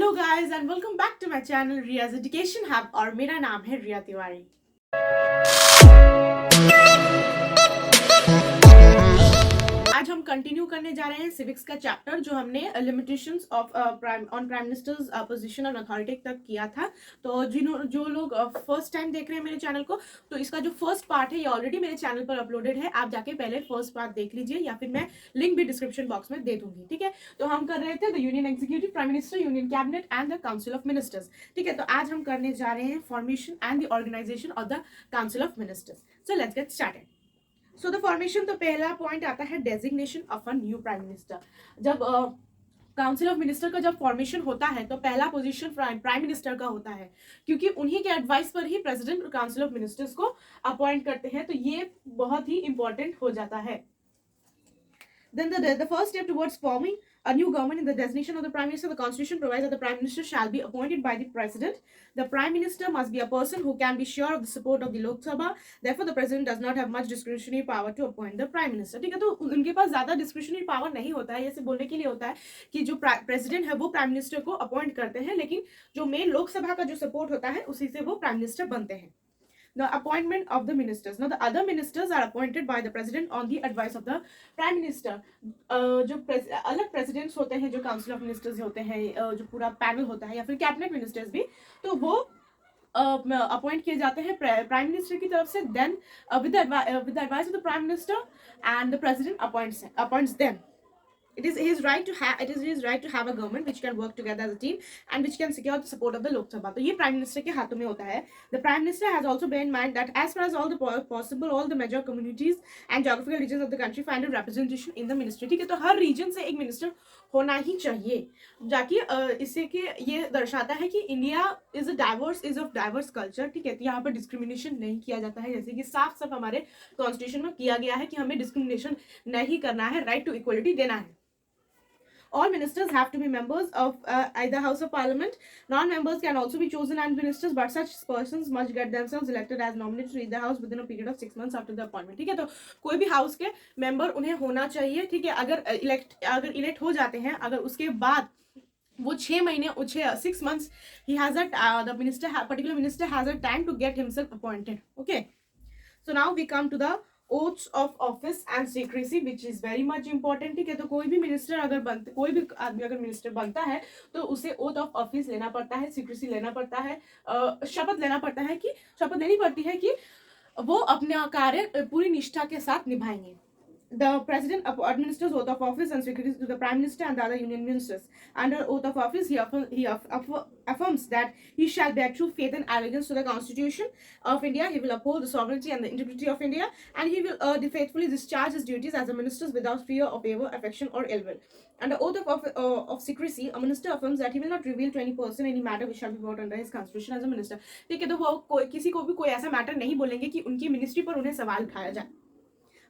Hello guys and welcome back to my channel Riyaz education hub और मेरा नाम है रिया तिवारी। आज हम कंटिन्यू करने जा रहे हैं सिविक्स का चैप्टर जो हमने limitations of on prime ministers position और अथॉरिटी तक किया था। तो जो लोग फर्स्ट टाइम देख रहे हैं मेरे चैनल को, तो इसका जो फर्स्ट पार्ट है ये ऑलरेडी मेरे चैनल पर अपलोडेड है। आप जाके पहले फर्स्ट पार्ट देख लीजिए या फिर मैं लिंक भी डिस्क्रिप्शन बॉक्स में दे दूंगी। ठीक है, तो हम कर रहे थे the union executive, prime minister, union cabinet and the council of ministers. ठीक है, तो आज हम करने जा रहे हैं formation and the organisation of the council of ministers. So let's get started. So the formation, तो पहला पॉइंट आता है designation of a new prime minister. जब काउंसिल ऑफ मिनिस्टर का जब फॉर्मेशन होता है तो पहला पोजीशन प्राइम मिनिस्टर का होता है, क्योंकि उन्हीं के एडवाइस पर ही प्रेसिडेंट काउंसिल ऑफ मिनिस्टर्स को अपॉइंट करते हैं। तो ये बहुत ही इंपॉर्टेंट हो जाता है। Then the first step towards forming a new government in the designation of the Prime Minister, the Constitution provides that the Prime Minister shall be appointed by the President. The Prime Minister must be a person who can be sure of the support of the Lok Sabha. Therefore, the President does not have much discretionary power to appoint the Prime Minister. ठीक है, तो उनके पास ज़्यादा discretionary power नहीं होता है। ऐसे बोलने के लिए होता है कि जो President है वो Prime Minister को appoint करते हैं, लेकिन जो main लोक सभा का जो support होता है उसी से वो Prime Minister बनते हैं। The appointment of the ministers. Now the other ministers are appointed by the president on the advice of the prime minister. जो अलग presidents होते हैं, जो council of ministers होते हैं, जो पूरा panel होता है या फिर cabinet ministers भी, तो वो अपॉइंट किए जाते हैं प्राइम मिनिस्टर की तरफ से। Then with the advice of the prime minister and the president appoints them. It is his right to have a government which can work together as a team and which can secure the support of the Lok Sabha. तो ये prime minister के हाथों में होता है। The prime minister has also bear in mind that as far as all the major communities and geographical regions of the country find a representation in the ministry. ठीक है, तो हर रीजन से एक मिनिस्टर होना ही चाहिए, जाकि इससे कि ये दर्शाता है कि India is of diverse culture. ठीक है, तो यहाँ पर डिस्क्रिमिनेशन नहीं किया जाता है, जैसे कि साफ हमारे कॉन्स्टिट्यूशन में किया गया है कि हमें डिस्क्रिमिनेशन नहीं करना है, राइट टू इक्वलिटी देना है। All ministers have to be members of either House of Parliament. Non-members can also be chosen as ministers, but such persons must get themselves elected as nominated to either house within a period of 6 months after the appointment. ठीक है, तो कोई भी house के member उन्हें होना चाहिए। ठीक है, अगर इलेक्ट हो जाते हैं, अगर उसके बाद वो 6 महीने 6 months he has a particular minister has a time to get himself appointed. Okay, so now we come to the oaths of office and secrecy which is very much important. ठीक है, तो कोई भी आदमी अगर मिनिस्टर बनता है तो उसे ओथ ऑफ ऑफिस लेना पड़ता है, सीक्रेसी लेना पड़ता है, शपथ लेनी पड़ती है कि वो अपना कार्य पूरी निष्ठा के साथ निभाएंगे। The president administers oath of office and secrecy to the prime minister and the other union ministers. Under oath of office, he affirms that he shall bear true faith and allegiance to the Constitution of India. He will uphold the sovereignty and the integrity of India, and he will faithfully discharge his duties as a minister without fear of favor, affection, or ill will. Under oath of secrecy, a minister affirms that he will not reveal to any person any matter which shall be brought under his constitution as a minister. ठीक है, तो वो किसी को भी कोई ऐसा matter नहीं बोलेंगे कि उनकी मिनिस्ट्री पर उन्हें सवाल उठाया जाए।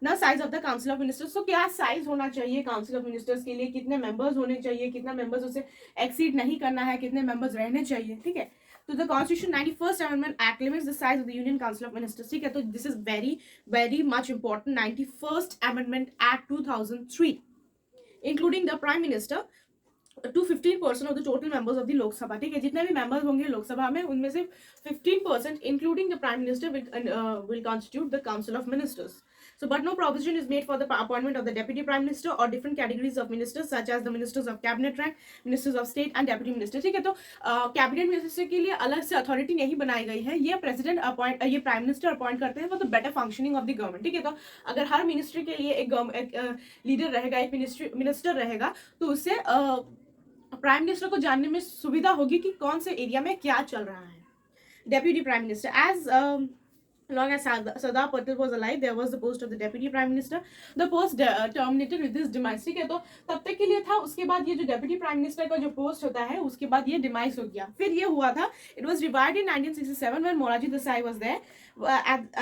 ना size of the council of ministers, तो क्या साइज होना चाहिए काउंसिल ऑफ मिनिस्टर्स के लिए, कितने मेंबर्स होने चाहिए, कितना मेंबर्स उसे एक्सीड नहीं करना है, कितने मेंबर्स रहने चाहिए। ठीक है, तो the constitution 91st amendment act limits the size of the union council of ministers. ठीक है, तो this is very very much important. 91st amendment act 2003 including the prime minister to 15% of the total members of the Lok Sabha. ठीक है, जितने भी members होंगे लोकसभा में उनमें से 15% including the prime minister will constitute the council of ministers. So but no provision is made for the appointment of the deputy prime minister or different categories of ministers such as the ministers of cabinet rank, ministers of state and deputy minister. ठीक है, तो cabinet minister के लिए अलग से authority नहीं बनाई गई है, ये प्राइम मिनिस्टर अपॉइंट करते हैं for the better functioning of the government. ठीक है, तो अगर हर मिनिस्ट्री के लिए एक लीडर रहेगा, एक मिनिस्टर रहेगा, तो उससे प्राइम मिनिस्टर को जानने में सुविधा होगी कि कौन से एरिया में क्या चल रहा है। Deputy prime minister, as long as Sardar Patel was alive, there was the post of the deputy prime minister. The post terminated with his demise. ठीक है, तो तब तक के लिए था, उसके बाद ये जो deputy prime minister का जो पोस्ट होता है उसके बाद ये डिमाइस हो गया। फिर ये हुआ था, it was revived in 1967 when Moraji Desai was there,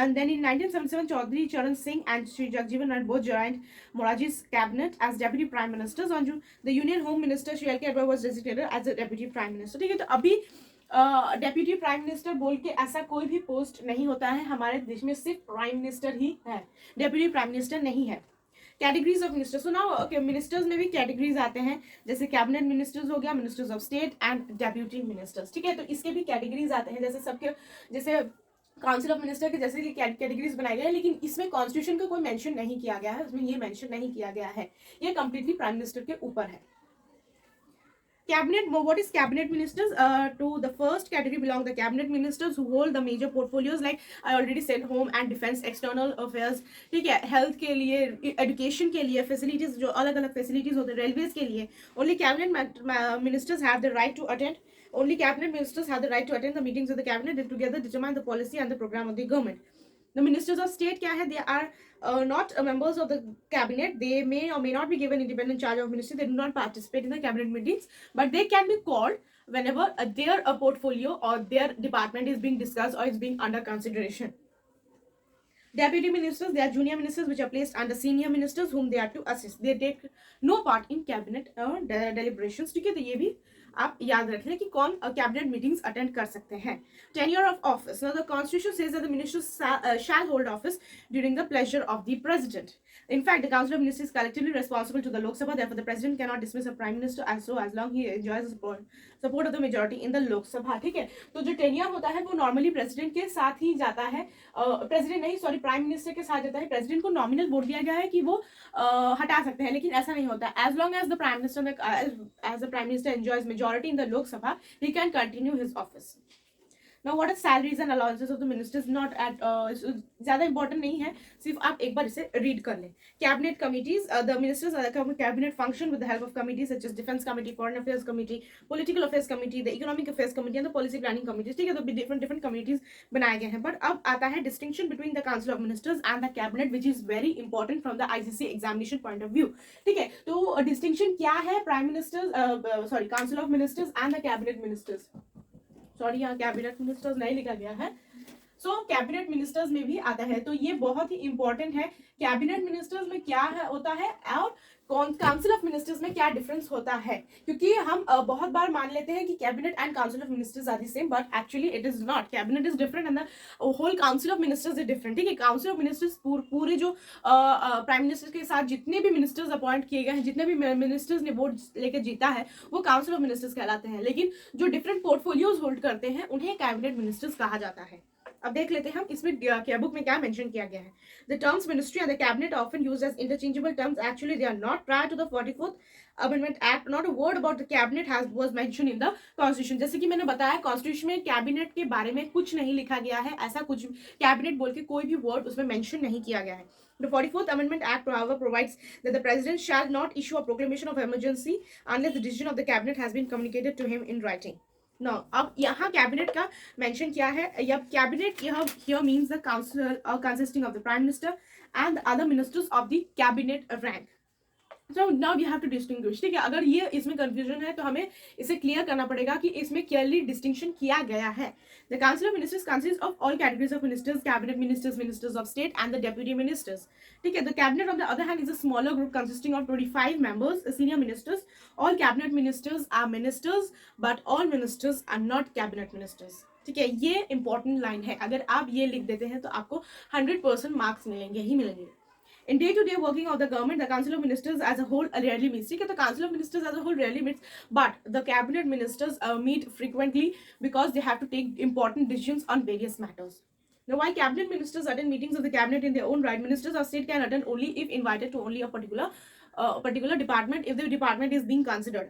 and then in 1977 Chaudhary Charan Singh and Shri Jagjeevan Rai both joined Moraji's cabinet as deputy prime ministers. On June, the union home minister Shri L.K. Advai was designated as the deputy prime minister. ठीक है, तो अभी deputy prime minister बोल के ऐसा कोई भी post नहीं होता है हमारे देश में, सिर्फ प्राइम मिनिस्टर ही है, डेप्यूटी प्राइम मिनिस्टर नहीं है। Categories of ministers, so now ministers में भी कैटेगरीज आते हैं, जैसे कैबिनेट मिनिस्टर्स हो गया, ministers of state and deputy ministers, ठीक है। तो इसके भी कैटेगरीज आते हैं, जैसे सबके जैसे काउंसिल ऑफ मिनिस्टर के जैसे कैटेगरीज बनाए गए हैं, लेकिन इसमें कॉन्स्टिट्यूशन का कोई मेंशन नहीं किया गया है, उसमें ये मेंशन नहीं किया गया है, ये कंप्लीटली प्राइम मिनिस्टर के ऊपर है। Cabinet, what is cabinet ministers? To the first category belong the cabinet ministers who hold the major portfolios, like I already said, home and defense, external affairs, ठीक है, health के लिए, education के लिए, facilities जो अलग अलग facilities होते हैं, railways के लिए, only cabinet ministers have the right to attend. Only cabinet ministers have the right to attend the meetings of the cabinet and together determine the policy and the program of the government. The ministers of state क्या है? They are not members of the cabinet. They may or may not be given independent charge of ministry. They do not participate in the cabinet meetings, but they can be called whenever their portfolio or their department is being discussed or is being under consideration. Deputy ministers, they are junior ministers which are placed under senior ministers whom they are to assist. They take no part in cabinet deliberations. ठीक है, तो ये भी आप याद रख लें कि कौन कैबिनेट मीटिंग्स अटेंड कर सकते हैं। Tenure of office, now the constitution says that the ministers shall hold office during the pleasure of the president. In fact, the Council of Ministers is collectively responsible to the Lok Sabha. Therefore, the President cannot dismiss a Prime Minister as long he enjoys the support of the majority in the Lok Sabha. ठीक है, तो जो tenure होता है वो normally president के साथ ही जाता है, प्रेसिडेंट नहीं, सॉरी, प्राइम मिनिस्टर के साथ जाता है। प्रेसिडेंट को नॉमिनल वोट दिया गया है कि वो हटा सकते हैं, लेकिन ऐसा नहीं होता। As long as the prime minister enjoys majority in the Lok Sabha, he can continue his office. Now what are salaries and allowances of the ministers? Not at ज़्यादा important नहीं है, सिर्फ आप एक बार इसे read कर लें। Cabinet committees, the ministers cabinet function with the help of committees such as Defense Committee, Foreign Affairs Committee, Political Affairs Committee, the Economic Affairs Committee and the Policy Planning Committees, ठीक है, तो different committees बनाए गए हैं। But अब आता है distinction between the Council of Ministers and the Cabinet, which is very important from the ICC examination point of view, ठीक है। तो distinction क्या है Prime Ministers, Council of Ministers and the Cabinet Ministers? Sorry, यहाँ cabinet ministers नहीं लिखा गया है, सो कैबिनेट मिनिस्टर्स में भी आता है। तो ये बहुत ही इंपॉर्टेंट है, कैबिनेट मिनिस्टर्स में क्या है होता है और काउंसिल ऑफ मिनिस्टर्स में क्या डिफरेंस होता है, क्योंकि हम बहुत बार मान लेते हैं कि cabinet and council of ministers are the same, but actually it is not. Cabinet is different and the whole council of ministers is different, ठीक है। काउंसिल ऑफ मिनिस्टर्स पूरे जो प्राइम मिनिस्टर के साथ जितने भी मिनिस्टर्स अपॉइंट किए गए हैं, जितने भी मिनिस्टर्स ने वोट लेकर जीता है, वो काउंसिल ऑफ मिनिस्टर्स कहलाते हैं, लेकिन जो डिफरेंट पोर्टफोलियोज होल्ड करते हैं उन्हें कैबिनेट मिनिस्टर्स कहा जाता है। अब देख लेते हैं हम इसमें क्या बुक में क्या मेंशन किया गया है। The terms ministry and the cabinet are often used as interchangeable terms. Actually, they are not. Prior to the 44th Amendment Act, not a word about the cabinet was mentioned in the Constitution. जैसे कि मैंने बताया, constitution में cabinet के बारे में कुछ नहीं लिखा गया है, ऐसा कुछ कैबिनेट बोल के कोई भी वर्ड उसमें मेंशन नहीं किया गया है। The 44th Amendment Act, however, provides that the President shall not issue a proclamation of emergency unless the decision of the cabinet has been communicated to him in writing. Now, अब यहाँ cabinet का mention क्या है? या cabinet here means the council consisting of the prime minister and the other ministers of the cabinet rank. So now we have to distinguish, ठीक है। अगर ये इसमें कंफ्यूजन है तो हमें इसे क्लियर करना पड़ेगा कि इसमें क्लियरली डिस्टिंक्शन किया गया है। The Council of Ministers consists of all categories of ministers, cabinet ministers, ministers of state and the deputy ministers, ठीक है। The cabinet on the other hand is a smaller group consisting of 25 members, senior ministers. All cabinet ministers are ministers, but all ministers are not cabinet ministers, ठीक है। ये important line है, अगर आप ये लिख देते हैं तो आपको 100% मार्क्स मिलेंगे ही मिलेंगे। In day-to-day working of the government, the Council of Ministers as a whole rarely meets. ठीक है, तो Council of Ministers as a whole rarely meets, but the cabinet ministers meet frequently because they have to take important decisions on various matters. Now, while cabinet ministers attend meetings of the cabinet in their own right, ministers of state can attend only if invited to only a particular department if the department is being considered.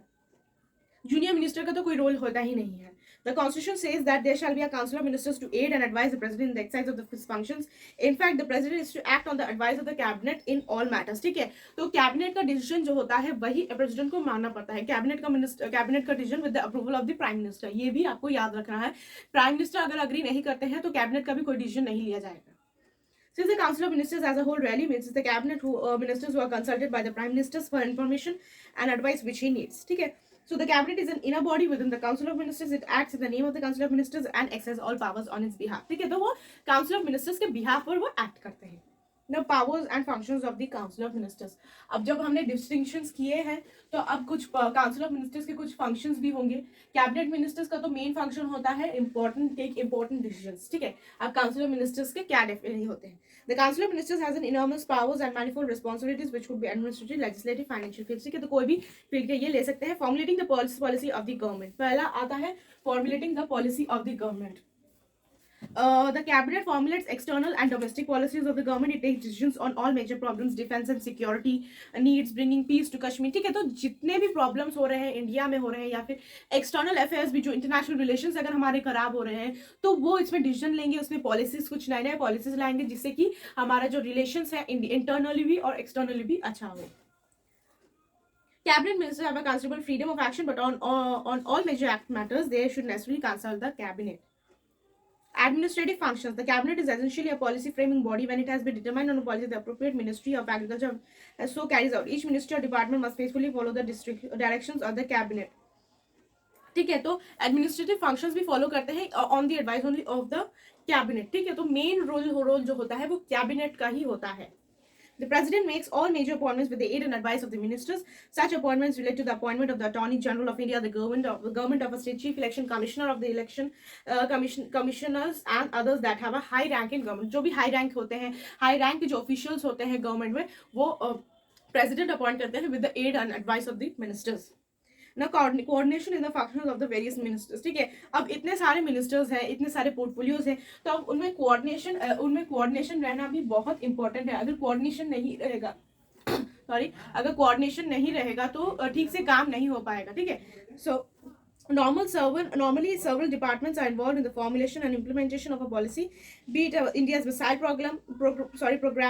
Junior minister का तो कोई role होता ही नहीं है। The Constitution says that there shall be a Council of Ministers to aid and advise the President in the exercise of his functions. In fact, the President is to act on the advice of the Cabinet in all matters. ठीक है, तो cabinet का decision जो होता है वही president को मानना पड़ता है। कैबिनेट का decision with the approval of the prime minister, ये भी आपको याद रखना है। प्राइम मिनिस्टर अगर अग्री नहीं करते हैं तो कैबिनेट का भी कोई डिसीजन नहीं लिया जाएगा। Since the Council of Ministers as a whole rarely meets, the cabinet ministers who are consulted by the Prime Minister for information and advice which he needs. ठीक है, so the cabinet is an inner body within the Council of Ministers. It acts in the name of the Council of Ministers and exercises all powers on its behalf. ठीक है, तो वो Council of Ministers के behalf पर वो act करते हैं। The powers and functions of the council of ministers. अब जब हमने डिस्टिंक्शंस किए हैं तो अब कुछ काउंसिल ऑफ मिनिस्टर्स के कुछ फंक्शंस भी होंगे। कैबिनेट मिनिस्टर्स का तो मेन फंक्शन होता है टेक इंपॉर्टेंट डिसीजंस, ठीक है। अब काउंसिल ऑफ मिनिस्टर्स के क्या डेफिनेट होते हैं? The council of ministers has an enormous powers and manifold responsibilities which could be administrative, legislative, financial field, ठीक है। तो कोई भी फील्ड के ये ले सकते हैं। Formulating the policy of the government, पहला आता है formulating the policy of the government. The cabinet formulates external and domestic policies of the government. It takes decisions on all major problems, defense and security needs, bringing peace to Kashmir, ठीक है। तो जितने भी problems हो रहे हैं India में हो रहे हैं या फिर एक्सटर्नल अफेयर्स भी, जो इंटरनेशनल रिलेशंस अगर हमारे खराब हो रहे हैं तो वो इसमें डिसीजन लेंगे, उसमें पॉलिसीज, कुछ नए नए पॉलिसीज लाएंगे जिससे कि हमारा जो रिलेशंस है इंटरनली भी और एक्सटर्नली भी अच्छा हो। Cabinet ministers have a considerable freedom of action, but on all major act matters, they should necessarily consult the cabinet. Administrative functions. The cabinet is essentially a policy framing body. When it has been determined on a policy, the appropriate ministry of agriculture so carries out. Each ministry or department must faithfully follow the directions of the cabinet. ठीक है, तो administrative functions भी follow करते हैं on the advice only of the cabinet, ठीक है। तो main role जो होता है वो कैबिनेट का ही होता है। The President makes all major appointments with the aid and advice of the ministers. Such appointments relate to the appointment of the Attorney General of India, the government of a state, Chief Election Commissioner of the election commissioners, and others that have a high rank in government. जो भी high rank होते हैं, high rank के जो officials होते हैं government में, वो President appoint करते हैं with the aid and advice of the ministers. ना coordination in the functions of the various ministers, ठीक है। अब इतने सारे मिनिस्टर्स हैं, इतने सारे पोर्टफोलियोज हैं, तो अब उनमें कोऑर्डिनेशन रहना भी बहुत इंपॉर्टेंट है। अगर कोऑर्डिनेशन नहीं रहेगा अगर कोऑर्डिनेशन नहीं रहेगा तो ठीक से काम नहीं हो पाएगा, ठीक है। सो normally several departments are involved in the formulation and implementation of a policy, be it India's missile program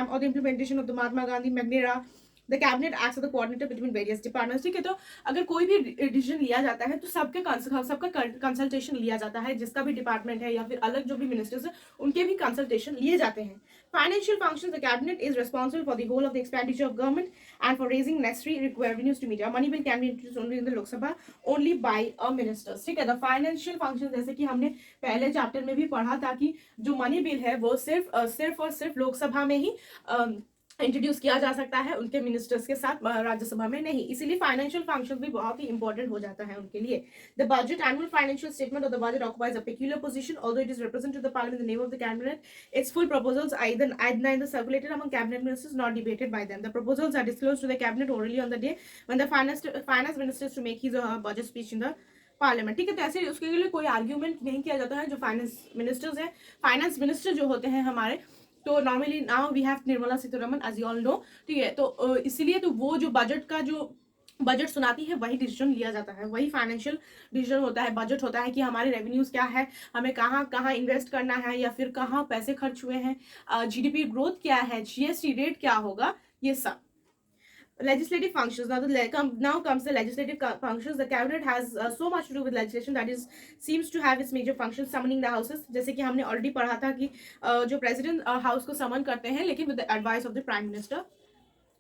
or the implementation of the Mahatma Gandhi Magnera. The cabinet acts as the coordinator between various departments, ठीक है। तो अगर कोई भी decision लिया जाता है तो सबका कंसल्टेशन लिया जाता है, जिसका भी डिपार्टमेंट है या फिर अलग जो भी मिनिस्टर्स है उनके भी कंसल्टेशन लिए जाते हैं। Financial functions. The cabinet is responsible for the whole of the expenditure of government and for raising necessary revenues to meet. A money bill can be introduced only in the Lok Sabha only by a minister, ठीक है। The financial functions, जैसे कि हमने पहले chapter में भी पढ़ा था कि जो मनी बिल है वो सिर्फ और सिर्फ लोकसभा में ही इंट्रोड्यूस किया जा सकता है, उनके मिनिस्टर्स के साथ राज्यसभा में नहीं। इसीलिए फाइनेंशियल फंक्शन भी बहुत ही इंपॉर्टेंट हो जाता है उनके लिए। The budget annual financial statement of the budget occupies a peculiar position, although it is represented the parliament in the name of the cabinet. It's full proposals either circulated among cabinet ministers nor debated by them. The proposals are disclosed to the cabinet orally on the day when the finance minister is to make his or her budget speech in the parliament, ठीक है। तो ऐसे उसके लिए कोई argument नहीं किया जाता है। जो फाइनेंस मिनिस्टर्स हैं, फाइनेंस मिनिस्टर जो होते हैं हमारे, तो normally now we have Nirmala Sitharaman as you all know, ठीक है। तो इसीलिए तो वो जो बजट सुनाती है वही डिसीजन लिया जाता है, वही फाइनेंशियल डिसीजन होता है, बजट होता है कि हमारे रेवेन्यूज क्या है, हमें कहाँ कहाँ इन्वेस्ट करना है या फिर कहाँ पैसे खर्च हुए हैं, जीडीपी ग्रोथ क्या है, जीएसटी रेट क्या होगा, ये सब। Legislative functions. Now comes the legislative functions. The cabinet has so much to do with legislation that is seems to have its major functions summoning the houses. जैसे कि हमने already पढ़ा था कि जो president house को summon करते हैं, लेकिन with the advice of the prime minister.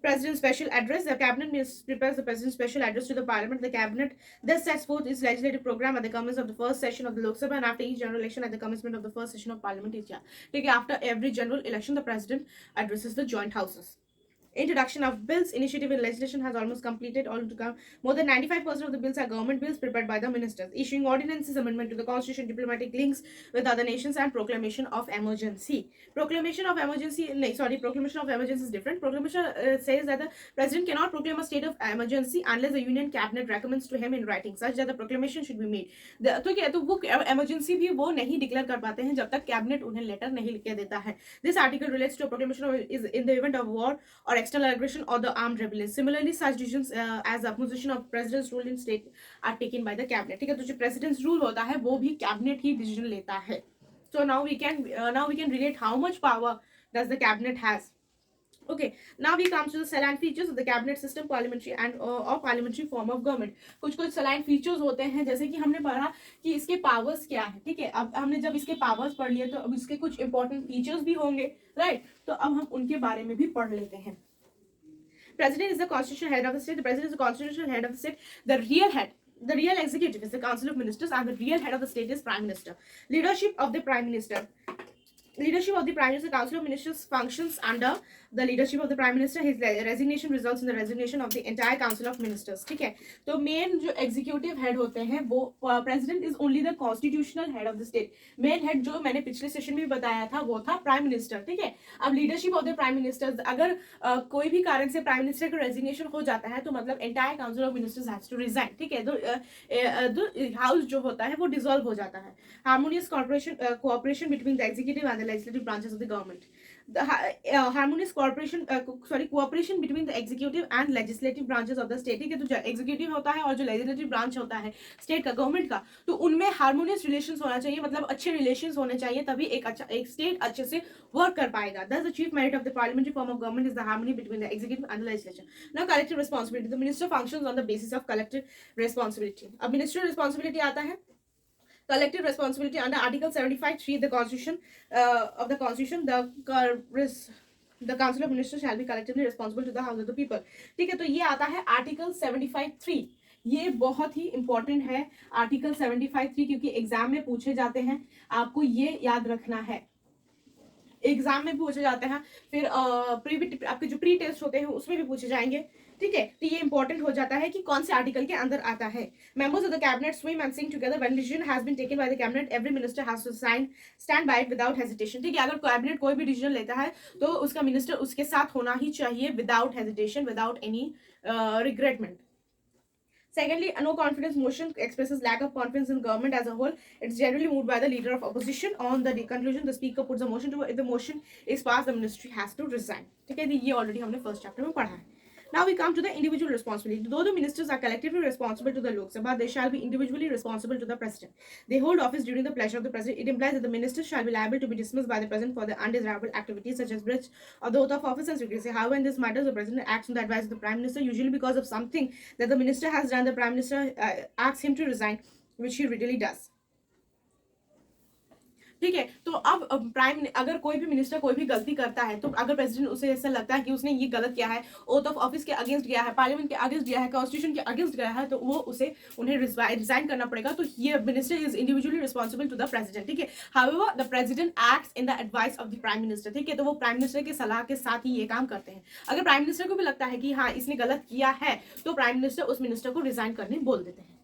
President's special address. The cabinet prepares the president's special address to the parliament. The cabinet thus sets forth its legislative program at the commencement of the first session of the Lok Sabha and after each general election at the commencement of the first session of parliament each year. Okay, after every general election, the president addresses the joint houses. Introduction of bills. Initiative in legislation has almost completed. More than 95% of the bills are government bills prepared by the ministers. Issuing ordinances, amendment to the constitution, diplomatic links with other nations, and proclamation of emergency. Proclamation of emergency is different. Proclamation says that the president cannot proclaim a state of emergency unless the union cabinet recommends to him in writing such that the proclamation should be made. तो क्या, तो वो emergency भी वो नहीं declare कर पाते हैं जब तक कैबिनेट उन्हें लेटर नहीं लिख के देता है. This article relates to a proclamation is in the event of war or external aggression or the armed rebellion. Similarly, such decisions as the position of president's rule in state are taken by the cabinet. ठीक है, तो जो president's rule होता है वो भी cabinet ही decision लेता है. So now we can relate how much power does the cabinet has. Okay, now we come to the salient features of the cabinet system, parliamentary and or parliamentary form of government. कुछ salient features होते हैं, जैसे कि हमने पढ़ा कि इसके powers क्या है, ठीक है। अब हमने जब इसके powers पढ़ लिए तो अब इसके कुछ important features भी होंगे, right? तो अब हम उनके बारे में भी पढ़ लेते हैं. President is the constitutional head of the state. The president is the constitutional head of the state. The real executive is the council of ministers, and the real head of the state is prime minister. Leadership of the prime minister. Council of ministers functions under the leadership of the prime minister, his resignation results in the resignation of the entire council of ministers. ठीक है, तो main जो executive head होते हैं वो president is only the constitutional head of the state. Main head जो मैंने पिछले सेशन में भी बताया था वो था प्राइम मिनिस्टर। ठीक है, अब leadership of the prime minister, अगर कोई भी कारण से प्राइम मिनिस्टर का रेजिग्नेशन हो जाता है तो मतलब entire council of ministers has to resign. ठीक है, तो हाउस जो होता है वो डिसॉल्व हो जाता है। Harmonious cooperation between the executive and the legislative branches of the government. The harmonious cooperation between the executive and legislative branches of the state। ठीक है, तो जो executive होता है और जो legislative branch होता है state का, government का, तो उनमें harmonious relations होना चाहिए, मतलब अच्छे relations होने चाहिए, तभी एक state अच्छे से work कर पाएगा। Thus the chief merit of the parliamentary form of government is the harmony between the executive and the legislature. Now collective responsibility, the minister functions on the basis of collective responsibility। अब ministerial responsibility आता है collective responsibility under article 75(3) the constitution of the constitution, the council of ministers shall be collectively responsible to the house of the people। ठीक है, तो ये आता है article 75(3), ये बहुत ही इंपॉर्टेंट है आर्टिकल 75(3), क्योंकि एग्जाम में पूछे जाते हैं, आपको ये याद रखना है, एग्जाम में पूछे जाते हैं, फिर आपके जो प्री टेस्ट होते हैं उसमें भी पूछे जाएंगे। ठीक है, तो ये इंपॉर्टेंट हो जाता है कि कौन से आर्टिकल के अंदर आता है। Members of the cabinet swim and sing together when decision has been taken by the cabinet, every minister has to stand by it without hesitation. ठीक है, अगर कैबिनेट कोई भी डिसीजन लेता है तो उसका मिनिस्टर उसके साथ होना ही चाहिए, without hesitation, without any regretment. Secondly, a no confidence motion expresses lack of confidence in government as a whole. It's generally moved by the leader of opposition. On the conclusion, the speaker puts a motion to, if the motion is passed, the ministry has to resign. ठीक है, ये already हमने first chapter में पढ़ा है। Now we come to the individual responsibility. Though the ministers are collectively responsible to the Lok Sabha, they shall be individually responsible to the president. They hold office during the pleasure of the president. It implies that the ministers shall be liable to be dismissed by the president for the undesirable activities such as breach of the oath of office and secrecy. However, in this matter, the president acts on the advice of the prime minister, usually because of something that the minister has done. The prime minister asks him to resign, which he readily does. ठीक है, तो अब prime, अगर कोई भी minister कोई भी गलती करता है, तो अगर प्रेसिडेंट उसे ऐसा लगता है कि उसने ये गलत किया है, ओथ ऑफ ऑफिस के अगेंस्ट गया है, पार्लियामेंट के अगेंस्ट गया है, कॉन्स्टिट्यूशन के अगेंस्ट गया है, तो वो उन्हें रिजाइन करना पड़ेगा। तो ये minister is individually responsible to the president. ठीक है, however the president acts in the advice of the prime minister. ठीक है, तो वो प्राइम मिनिस्टर के सलाह के साथ ही ये काम करते हैं। अगर प्राइम मिनिस्टर को भी लगता है कि हाँ इसने गलत किया है, तो प्राइम मिनिस्टर उस मिनिस्टर को रिजाइन करने बोल देते हैं।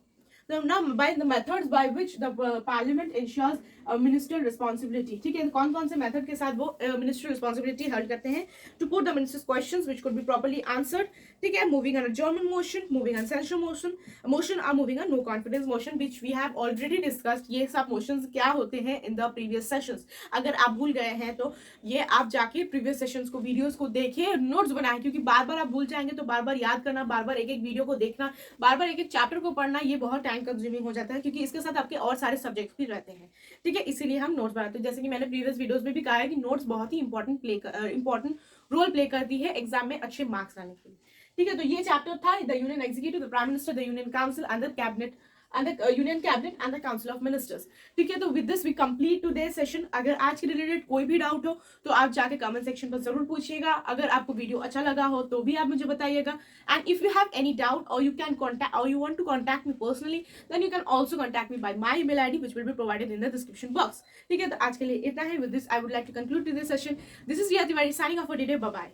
Now by the methods by which the parliament ensures ministerial responsibility। ठीक है, कौन कौन से मेथड के साथ वो ministerial responsibility हल करते हैं? To put the minister's questions which could be properly answered। ठीक है, moving on adjournment motion, moving on censure motion or moving on no confidence motion, which we have already discussed। ये सब motions क्या होते हैं in the previous sessions। अगर आप भूल गए हैं तो ये आप जाके previous sessions को, वीडियोस को देखिए, नोट्स बनाएं, क्योंकि बार बार आप भूल जाएंगे, तो बार बार याद करना, बार बार एक एक वीडियो को देखना, बार बार एक एक चैप्टर को पढ़ना, ये बहुत टाइम कंज्यूमिंग हो जाता है, क्योंकि इसके साथ आपके और सारे सब्जेक्ट्स भी रहते हैं। ठीक है, इसीलिए हम नोट्स बनाते हैं। जैसे कि मैंने प्रीवियस वीडियोस में भी कहा है कि नोट्स बहुत ही इंपॉर्टेंट रोल प्ले करती है एग्जाम में अच्छे मार्क्स लाने के लिए। ठीक है, तो ये चैप्टर था the union executive, the prime minister, the union council and the cabinet and the union cabinet and the council of ministers। ठीक है, तो with this we complete today's session। अगर आज के रिलेटेड कोई भी डाउट हो तो आप जाके कमेंट सेक्शन पर जरूर पूछिएगा। अगर आपको वीडियो अच्छा लगा हो तो भी आप मुझे बताइएगा। And if you have any doubt और यू कैन कॉन्टैक्ट और you want to contact me personally, then you can also contact me by my email ID which will be provided in the description box। ठीक है, तो आज के लिए इतना है। With this I would like to conclude this session. This is Riya Tiwari signing off for today. Bye bye.